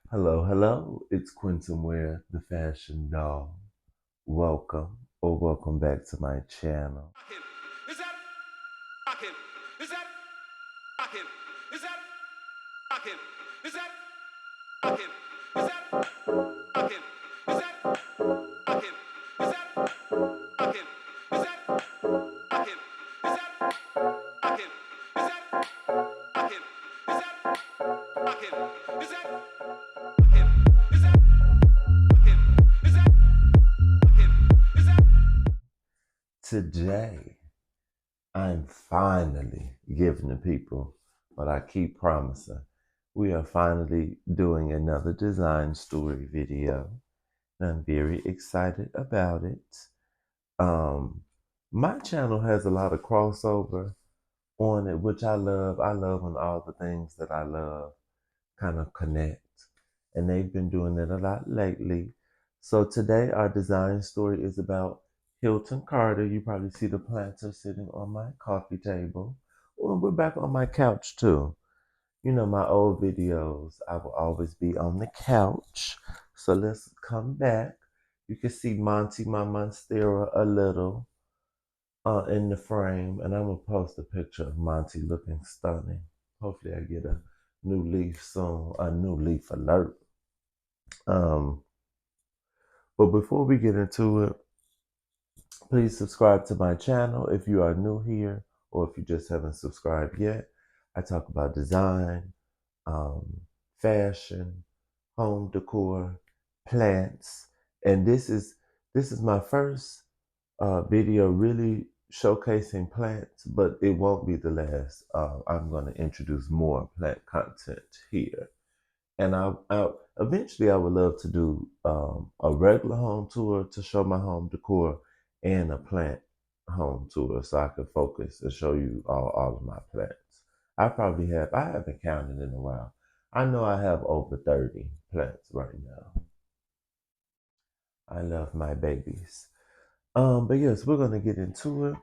Hello, hello. It's Quentin Ware, the fashion doll. Welcome back to my channel. Is that rocking? Is that rocking? Is that rocking? Is that rocking? Is that rocking? Is that rocking? Is that rocking? Is that rocking? Is that rocking? Is that rocking? Is that rocking? Is that rocking? Is that rocking? Is that rocking? Is that Today, I'm finally giving the people what I keep promising. We are finally doing another design story video, and I'm very excited about it. Um, my channel has a lot of crossover on it, which I love. I love when all the things that I love kind of connect. And they've been doing it a lot lately. So today our design story is about Hilton Carter. You probably see the planter sitting on my coffee table. Well, we're back on my couch too. You know, my old videos, I will always be on the couch. So let's come back. You can see Monty, my monstera, a little in the frame. And I'm going to post a picture of Monty looking stunning. Hopefully I get a new leaf soon, a new leaf alert. Um, but before we get into it, please subscribe to my channel if you are new here or if you just haven't subscribed yet. I talk about design, um, fashion, home decor, plants, and this is my first video really showcasing plants, but it won't be the last. I'm going to introduce more plant content here. And eventually I would love to do a regular home tour to show my home decor and a plant home tour so I can focus and show you all of my plants. I haven't counted in a while. I know I have over 30 plants right now. I love my babies. But yes, we're gonna get into it.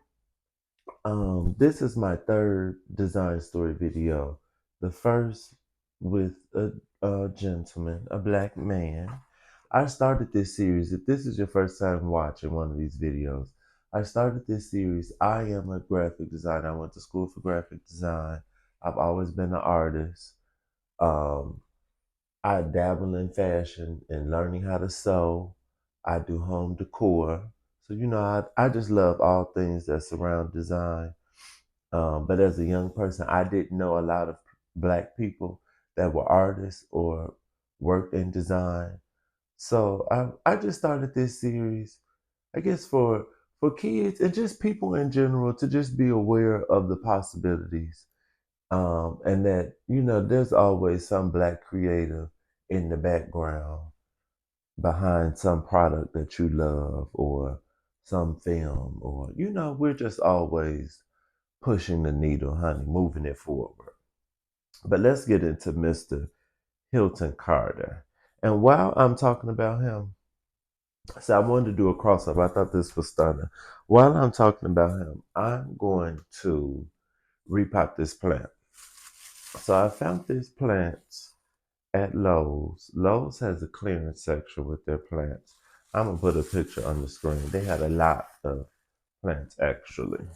This is my third design story video. The first with a gentleman, a black man. I started this series. If this is your first time watching one of these videos, I started this series. I am a graphic designer. I went to school for graphic design. I've always been an artist. Um, I dabble in fashion and learning how to sew. I do home decor. So, you know, I just love all things that surround design. But as a young person, I didn't know a lot of black people that were artists or worked in design. So I just started this series, I guess for kids and just people in general to just be aware of the possibilities. And that, you know, there's always some black creative in the background behind some product that you love or some film or, you know, we're just always pushing the needle, honey, moving it forward. But let's get into Mr. Hilton Carter. And while I'm talking about him, so I wanted to do a crossover. I thought this was stunning. While I'm talking about him, I'm going to repot this plant. So I found this plant at Lowe's. Lowe's has a clearance section with their plants. I'm gonna put a picture on the screen. They had a lot of plants actually,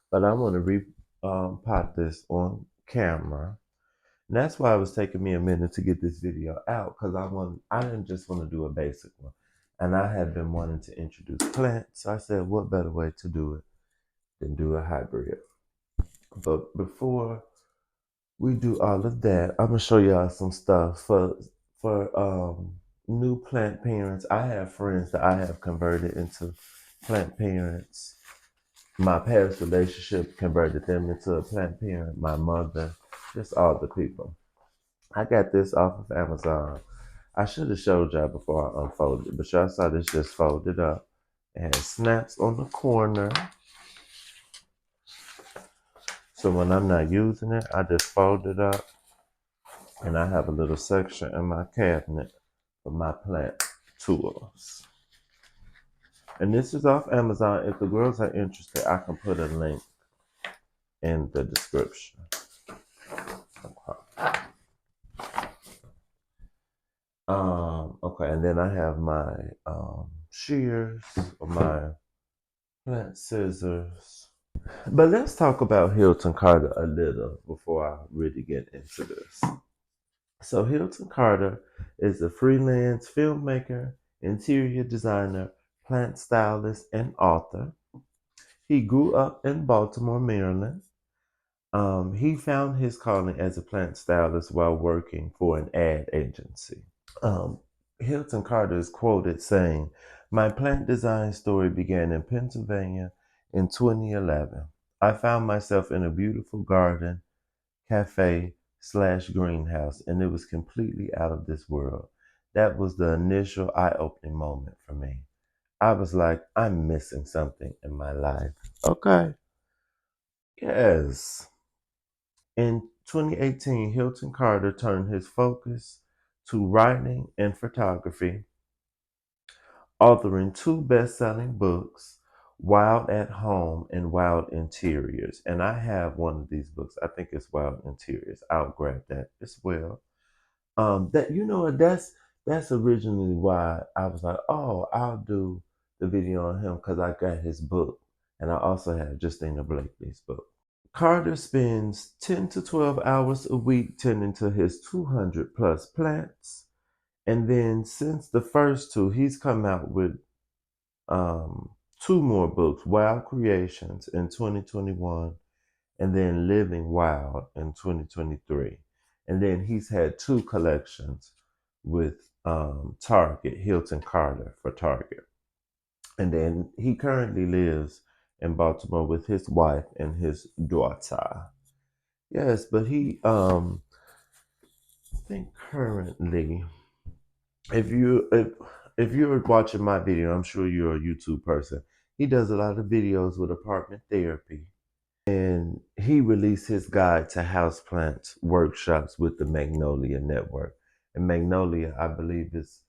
but I want to repot this on camera. And that's why it was taking me a minute to get this video out because I didn't just want to do a basic one. And I had been wanting to introduce plants. So I said, what better way to do it than do a hybrid? But before we do all of that, I'm gonna show y'all some stuff for new plant parents. I have friends that I have converted into plant parents. My past relationship converted them into a plant parent. My mother, just all the people. I got this off of Amazon. I should have showed y'all before I unfolded it, but y'all saw this just folded up. It has snaps on the corner. So when I'm not using it, I just fold it up and I have a little section in my cabinet for my plant tools. And this is off Amazon. If the girls are interested, I can put a link in the description. Okay. Okay, and then I have my shears or my plant scissors. But let's talk about Hilton Carter a little before I really get into this. So Hilton Carter is a freelance filmmaker, interior designer, plant stylist, and author. He grew up in Baltimore, Maryland. He found his calling as a plant stylist while working for an ad agency. Um, Hilton Carter is quoted saying, "My plant design story began in Pennsylvania in 2011. I found myself in a beautiful garden, cafe slash greenhouse, and it was completely out of this world. That was the initial eye-opening moment for me. I was like, I'm missing something in my life." Okay. Yes. In 2018, Hilton Carter turned his focus to writing and photography, authoring two best-selling books, Wild at Home and Wild Interiors. And I have one of these books. I think it's Wild Interiors. I'll grab that as well. That you know that's originally why I was like, oh, I'll do the video on him because I got his book, and I also have Justina Blakely's book. Carter spends 10 to 12 hours a week tending to his 200 plus plants, and then since the first two, he's come out with two more books, Wild Creations in 2021 and then Living Wild in 2023. And then he's had two collections with Target, Hilton Carter for Target. And then he currently lives in Baltimore with his wife and his daughter. Yes, but he I think currently if you're watching my video, I'm sure you're a YouTube person. He does a lot of videos with apartment therapy. And he released his guide to houseplants workshops with the Magnolia Network. And Magnolia, I believe, is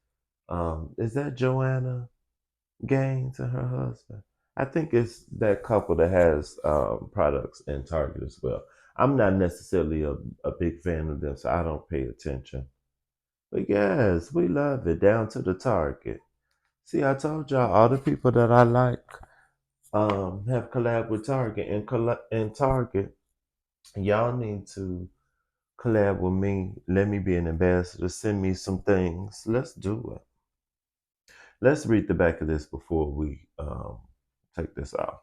that Joanna Gaines and her husband? I think it's that couple that has products in Target as well. I'm not necessarily a big fan of them, so I don't pay attention. But yes, we love it down to the Target. See, I told y'all all the people that I like have collabed with Target and Target. Y'all need to collab with me. Let me be an ambassador. Send me some things. Let's do it. Let's read the back of this before we take this off.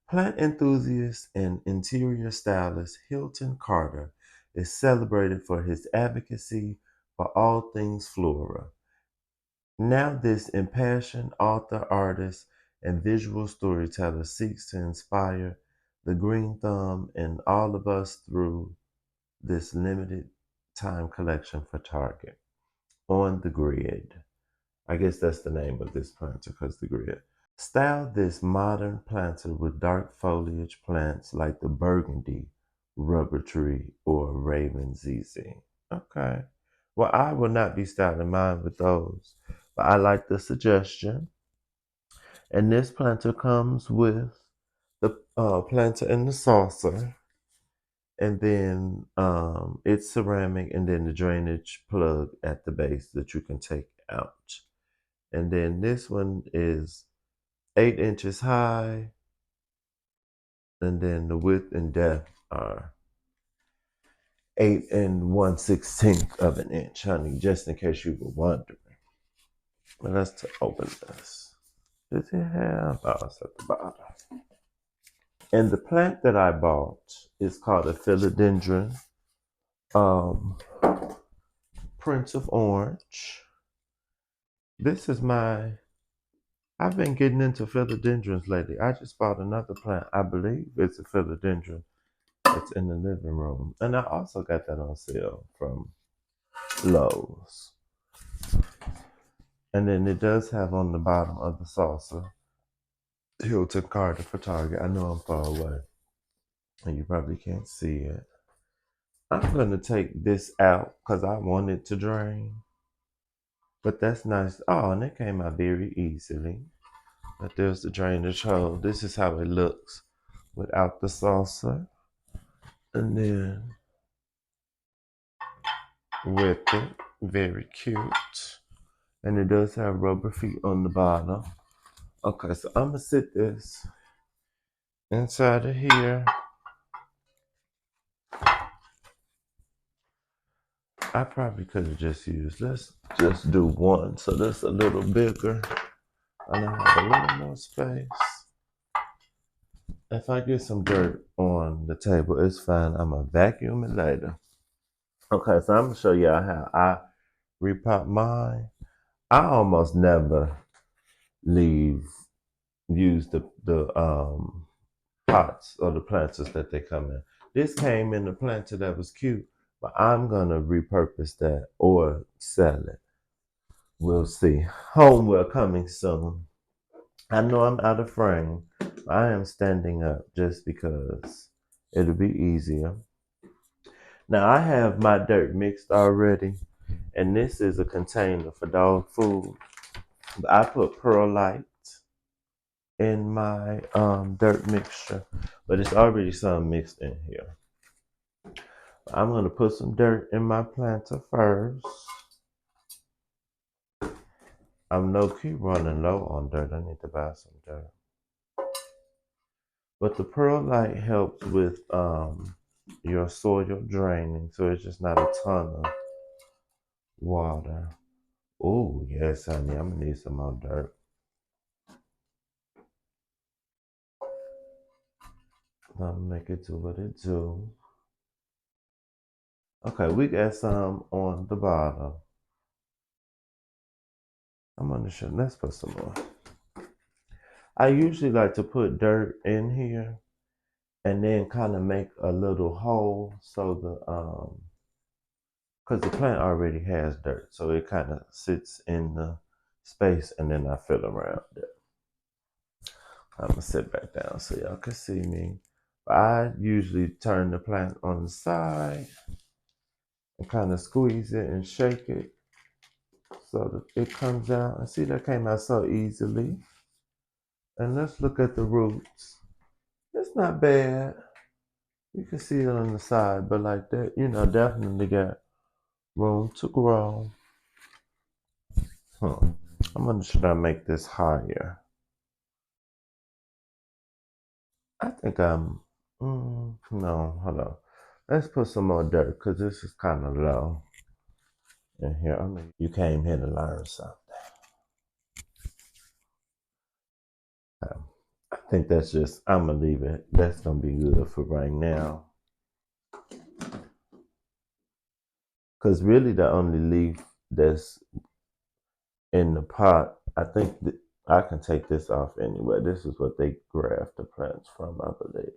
Plant enthusiast and interior stylist Hilton Carter is celebrated for his advocacy for all things flora. Now, this impassioned author, artist, and visual storyteller seeks to inspire the green thumb in all of us through this limited time collection for Target. On the Grid. I guess that's the name of this planter because the grid. Style this modern planter with dark foliage plants like the burgundy rubber tree or raven ZZ. Okay. Well, I will not be styling mine with those, but I like the suggestion. And this planter comes with the planter in the saucer, and then it's ceramic, and then the drainage plug at the base that you can take out. And then this one is 8 inches high, and then the width and depth are 8 and 1/16 of an inch, honey, just in case you were wondering. Well, let's open this. Does it have? Oh, it's at the bottom. And the plant that I bought is called a Philodendron, um, Prince of Orange. This is I've been getting into philodendrons lately. I just bought another plant. I believe it's a philodendron. It's in the living room. And I also got that on sale from Lowe's. And then it does have on the bottom of the saucer Hilton Carter for Target. I know I'm far away and you probably can't see it. I'm going to take this out because I want it to drain. But that's nice. Oh, and it came out very easily. But there's the drainage hole. This is how it looks without the saucer. And then with it. Very cute. And it does have rubber feet on the bottom. Okay, so I'm gonna sit this inside of here. I probably could have just used, let's just do one. So that's a little bigger. And I have a little more space. If I get some dirt on the table, it's fine. I'm gonna vacuum it later. Okay, so I'm gonna show y'all how I repot mine. I almost never use the pots or the planters that they come in. This came in the planter that was cute, but I'm gonna repurpose that or sell it. We'll see. Homeware coming soon. I know I'm out of frame. I am standing up just because it'll be easier. Now I have my dirt mixed already, and this is a container for dog food. I put perlite in my dirt mixture, but it's already some mixed in here. I'm gonna put some dirt in my planter first. I'm low-key running low on dirt. I need to buy some dirt. But the perlite helps with your soil draining, so it's just not a ton of water. Oh yes, honey, I'm gonna need some more dirt. I'll make it do what it do. Okay, we got some on the bottom. I'm gonna show. Let's put some more. I usually like to put dirt in here and then kind of make a little hole so because the plant already has dirt, so it kind of sits in the space, and then I fill around it. I'm gonna sit back down so y'all can see me. I usually turn the plant on the side and kind of squeeze it and shake it so that it comes out. And see, that came out so easily. And let's look at the roots. It's not bad. You can see it on the side, but like that, definitely got room to grow. Should I make this higher? I think no, hold on. Let's put some more dirt because this is kind of low in here. I mean, you came here to learn something. I think I'm going to leave it. That's going to be good for right now. Because really the only leaf that's in the pot, I think I can take this off anyway. This is what they graft the plants from, I believe.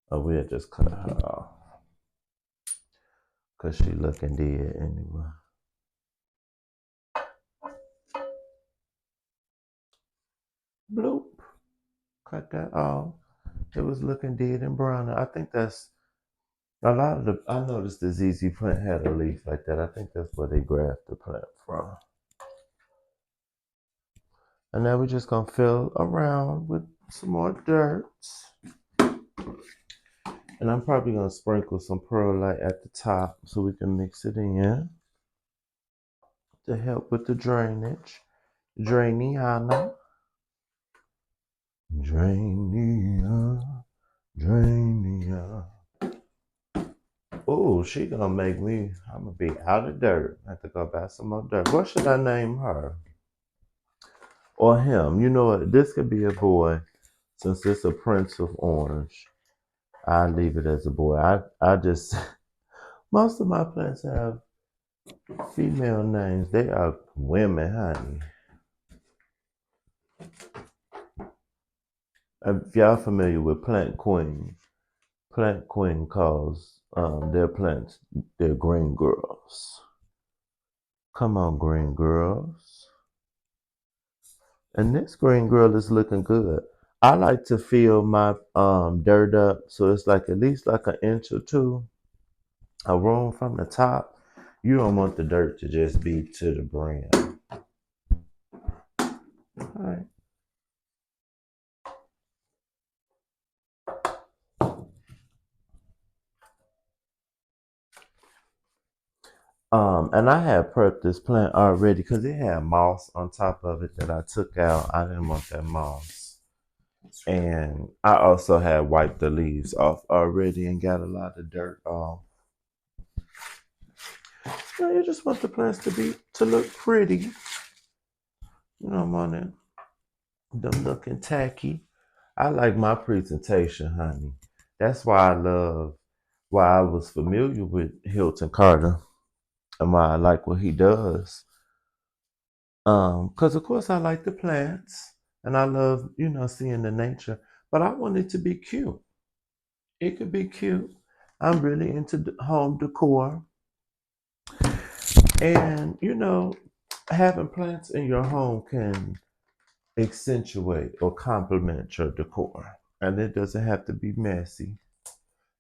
Or we'll just cut her off. Because she looking dead anyway. Bloop. Cut that off. It was looking dead and brown. I think that's a lot of I noticed the ZZ plant had a leaf like that. I think that's where they graft the plant from. And now we're just gonna fill around with some more dirt. And I'm probably gonna sprinkle some perlite at the top so we can mix it in to help with the drainage. Drainiana. Drainia. Drainia. Oh, she gonna make me, I'm gonna be out of dirt. I have to go buy some more dirt. What should I name her? Or him? You know what? This could be a boy. Since it's a Prince of Orange, I leave it as a boy. I just, most of my plants have female names. They are women, honey. If y'all familiar with Plant Queen calls their plants their green girls. Come on, green girls. And this green girl is looking good. I like to fill my dirt up so it's like at least like an inch or two of room from the top. You don't want the dirt to just be to the brim. All right. And I had prepped this plant already because it had moss on top of it that I took out. I didn't want that moss. And I also had wiped the leaves off already and got a lot of dirt off. You just want the plants to look pretty. You don't want them looking tacky. I like my presentation, honey. That's why I was familiar with Hilton Carter and why I like what he does. Because of course I like the plants and I love, seeing the nature, but I want it to be cute. It could be cute. I'm really into home decor. And, having plants in your home can accentuate or complement your decor. And it doesn't have to be messy.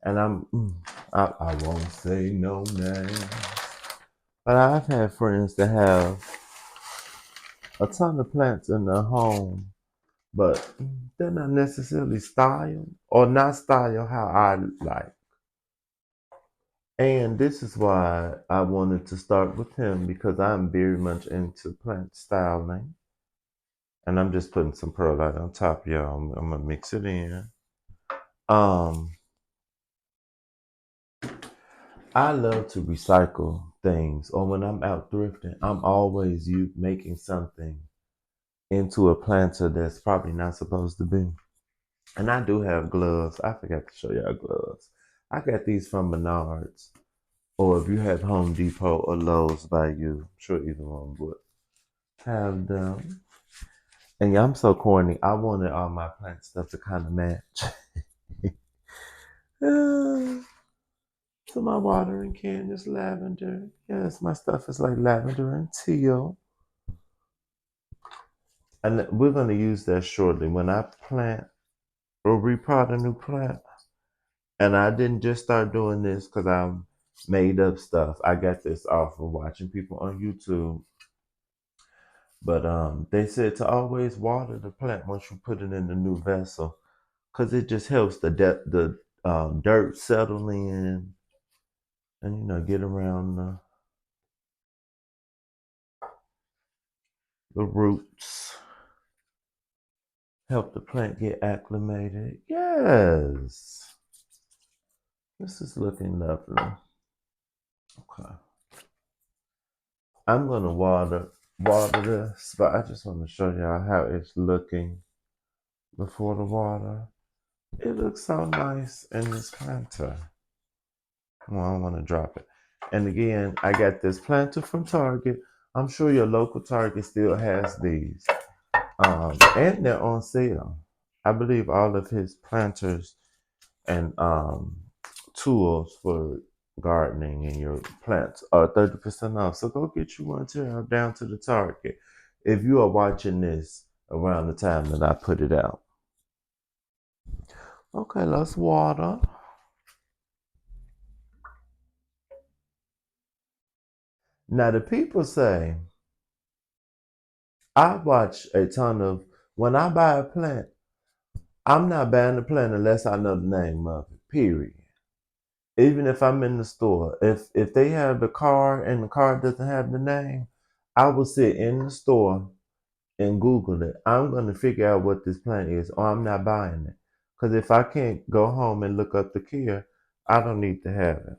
And I won't say no names, but I've had friends that have a ton of plants in their home, but they're not necessarily styled or not styled how I like. And this is why I wanted to start with him because I'm very much into plant styling. And I'm just putting some perlite on top, y'all. I'm gonna mix it in. Um, I love to recycle things, or when I'm out thrifting, I'm always making something into a planter that's probably not supposed to be. And I do have gloves. I forgot to show y'all gloves. I got these from Menards, or if you have Home Depot or Lowe's by you, I'm sure either one would have them. And yeah, I'm so corny. I wanted all my plant stuff to kind of match. So my watering can is lavender. Yes, my stuff is like lavender and teal. And we're going to use that shortly. When I plant or repot a new plant, and I didn't just start doing this because I made up stuff. I got this off of watching people on YouTube. But they said to always water the plant once you put it in the new vessel because it just helps the dirt settle in and get around the roots. Help the plant get acclimated. Yes. This is looking lovely. Okay. I'm gonna water this, but I just want to show y'all how it's looking before the water. It looks so nice in this planter. Well, I don't want to drop it. And again, I got this planter from Target. I'm sure your local Target still has these. And they're on sale. I believe all of his planters and tools for gardening and your plants are 30% off. So go get you one too down to the Target if you are watching this around the time that I put it out. Okay, let's water. Now the people say I watch a ton of when I buy a plant, I'm not buying the plant unless I know the name of it. Period. Even if I'm in the store, if they have the card and the card doesn't have the name, I will sit in the store and Google it. I'm gonna figure out what this plant is, or I'm not buying it. Because if I can't go home and look up the care, I don't need to have it.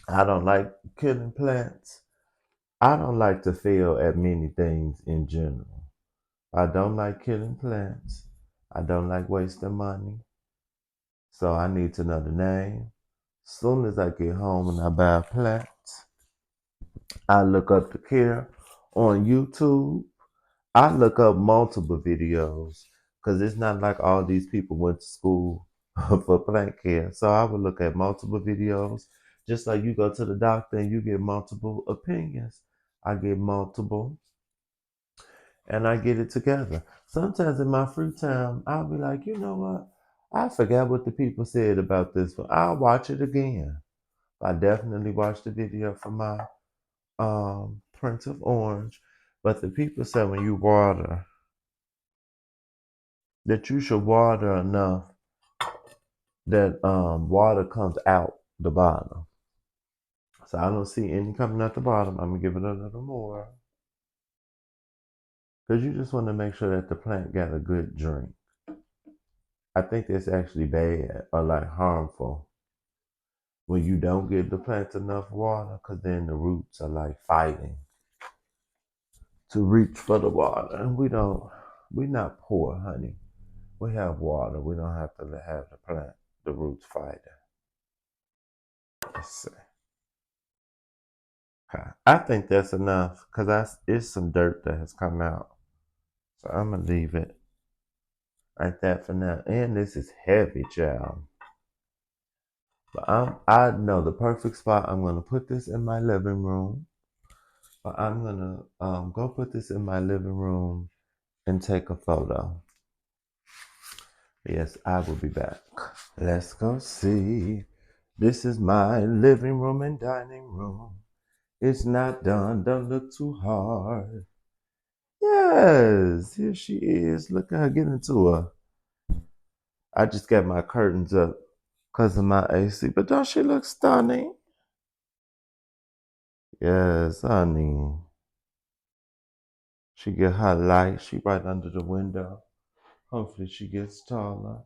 I don't like killing plants. I don't like to fail at many things in general. I don't like killing plants. I don't like wasting money. So I need to know the name. Soon as I get home and I buy a plant, I look up the care on YouTube. I look up multiple videos because it's not like all these people went to school for plant care. So I would look at multiple videos, just like you go to the doctor and you get multiple opinions. I get multiple and I get it together. Sometimes in my free time, I'll be like, you know what? I forgot what the people said about this, but I'll watch it again. I definitely watched the video for my Prince of Orange. But the people say when you water, that you should water enough that water comes out the bottom. So I don't see any coming at the bottom. I'm gonna give it a little more. Because you just want to make sure that the plant got a good drink. I think that's actually bad or like harmful when you don't give the plants enough water, because then the roots are like fighting to reach for the water. And we're not poor, honey. We have water. We don't have to have the roots fighting. Let's see. Okay. I think that's enough because it's some dirt that has come out. So I'm going to leave it like that for now. And this is heavy, child. But I know the perfect spot. I'm going to put this in my living room. But I'm going to go put this in my living room and take a photo. Yes, I will be back. Let's go see. This is my living room and dining room. It's not done. Don't look too hard. Yes, here she is. Look at her get into her. I just got my curtains up because of my AC. But don't she look stunning? Yes, honey. She get her light. She right under the window. Hopefully she gets taller.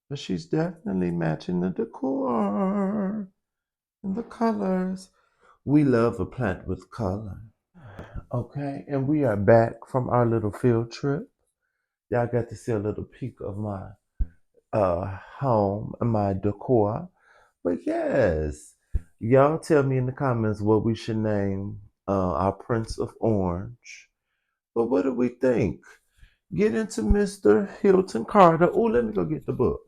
But she's definitely matching the decor and the colors. We love a plant with color. Okay, and we are back from our little field trip. Y'all got to see a little peek of my home and my decor. But yes, y'all tell me in the comments what we should name our Prince of Orange. But what do we think? Get into Mr. Hilton Carter. Oh, let me go get the book.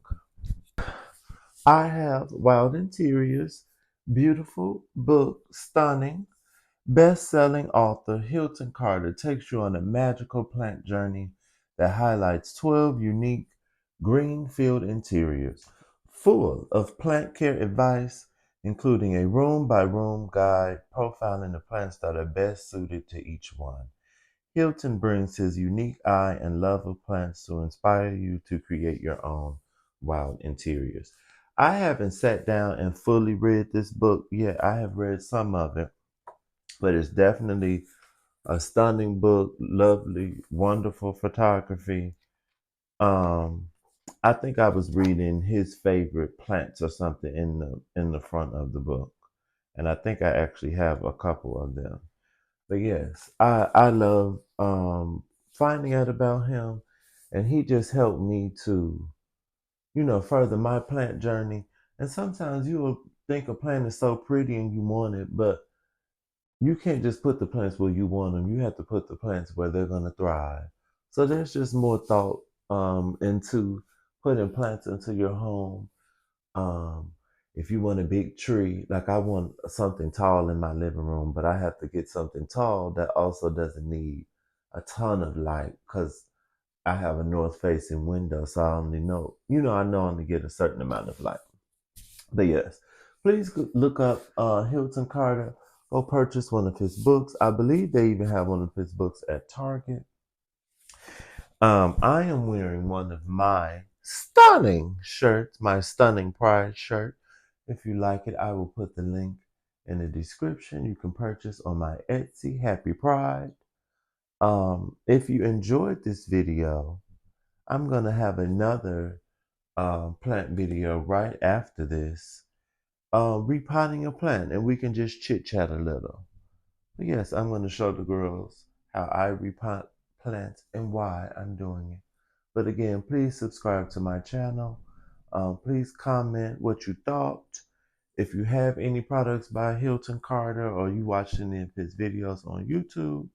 I have Wild Interiors, beautiful book, stunning. Best-selling author Hilton Carter takes you on a magical plant journey that highlights 12 unique greenfield interiors, full of plant care advice, including a room-by-room guide profiling the plants that are best suited to each one. Hilton brings his unique eye and love of plants to inspire you to create your own wild interiors. I haven't sat down and fully read this book yet. I have read some of it, but it's definitely a stunning book, lovely, wonderful photography. Um, I think I was reading his favorite plants or something in the front of the book, and I think I actually have a couple of them. But yes, I love finding out about him, and he just helped me to, further my plant journey. And sometimes you will think a plant is so pretty and you want it, but you can't just put the plants where you want them. You have to put the plants where they're going to thrive. So there's just more thought into putting plants into your home. Um, if you want a big tree, like I want something tall in my living room, but I have to get something tall that also doesn't need a ton of light because I have a north facing window. So I only know, I know I only get a certain amount of light. But yes, please look up Hilton Carter. Go purchase one of his books. I believe they even have one of his books at Target. I am wearing one of my stunning shirts, my stunning Pride shirt. If you like it, I will put the link in the description. You can purchase on my Etsy, Happy Pride. If you enjoyed this video, I'm gonna have another plant video right after this, repotting a plant, and we can just chit chat a little. But yes, I'm going to show the girls how I repot plants and why I'm doing it. But again, please subscribe to my channel. Please comment what you thought. If you have any products by Hilton Carter or you watched any of his videos on YouTube,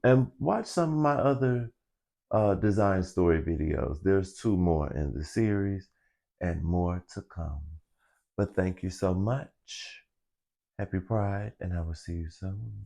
and watch some of my other design story videos. There's 2 more in the series and more to come. But thank you so much. Happy Pride, and I will see you soon.